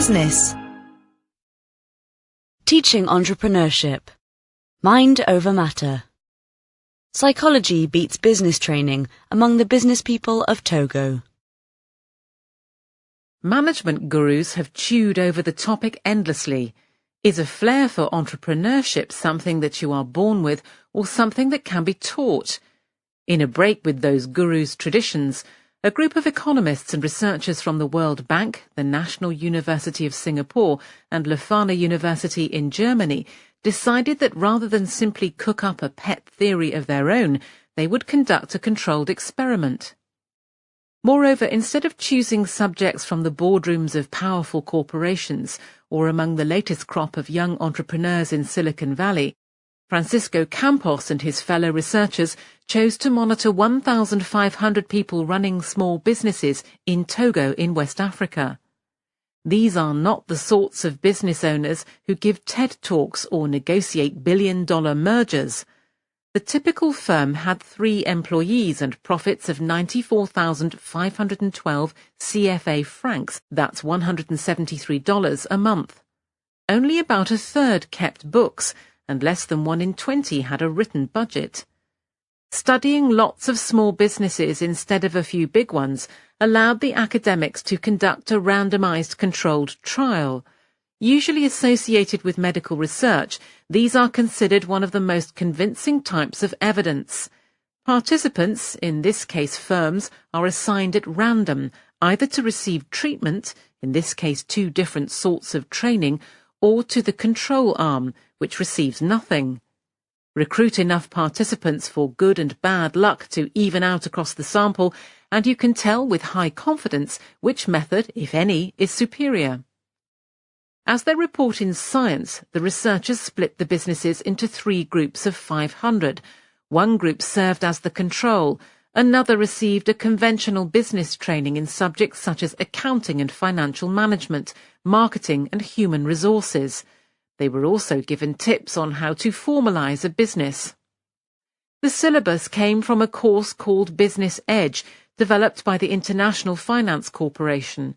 business. Teaching entrepreneurship. Mind over matter. Psychology beats business training among the business people of Togo. Management gurus have chewed over the topic endlessly. Is a flair for entrepreneurship something that you are born with or something that can be taught? In a break with those gurus' traditions, a group of economists and researchers from the World Bank, the National University of Singapore and Leuphana University in Germany decided that rather than simply cook up a pet theory of their own, they would conduct a controlled experiment. Moreover, instead of choosing subjects from the boardrooms of powerful corporations or among the latest crop of young entrepreneurs in Silicon Valley, Francisco Campos and his fellow researchers chose to monitor 1,500 people running small businesses in Togo in West Africa. These are not the sorts of business owners who give TED Talks or negotiate billion-dollar mergers. The typical firm had 3 employees and profits of 94,512 CFA francs, that's $173 a month. Only about a third kept books, and less than 1 in 20 had a written budget. Studying lots of small businesses instead of a few big ones allowed the academics to conduct a randomized controlled trial. Usually associated with medical research, these are considered one of the most convincing types of evidence. Participants, in this case firms, are assigned at random, either to receive treatment, in this case 2 different sorts of training, or to the control arm, which receives nothing. Recruit enough participants for good and bad luck to even out across the sample, and you can tell with high confidence which method, if any, is superior. As they report in Science, the researchers split the businesses into 3 groups of 500. One group served as the control, another received a conventional business training in subjects such as accounting and financial management, marketing and human resources. They were also given tips on how to formalize a business. The syllabus came from a course called Business Edge, developed by the International Finance Corporation.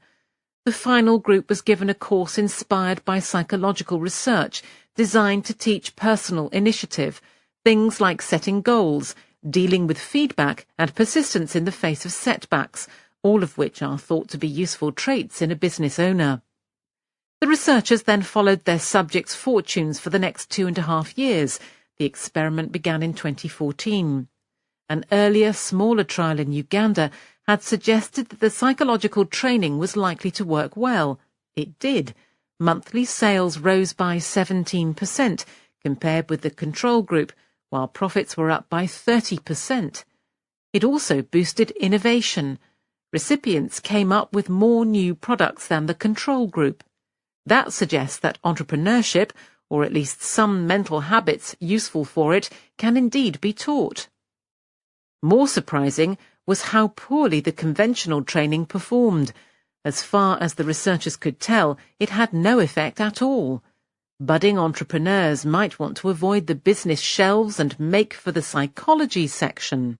The final group was given a course inspired by psychological research, designed to teach personal initiative, things like setting goals, dealing with feedback, and persistence in the face of setbacks, all of which are thought to be useful traits in a business owner. The researchers then followed their subjects' fortunes for the next 2.5 years. The experiment began in 2014. An earlier, smaller trial in Uganda had suggested that the psychological training was likely to work well. It did. Monthly sales rose by 17% compared with the control group, while profits were up by 30%. It also boosted innovation. Recipients came up with more new products than the control group. That suggests that entrepreneurship, or at least some mental habits useful for it, can indeed be taught. More surprising was how poorly the conventional training performed. As far as the researchers could tell, it had no effect at all. Budding entrepreneurs might want to avoid the business shelves and make for the psychology section.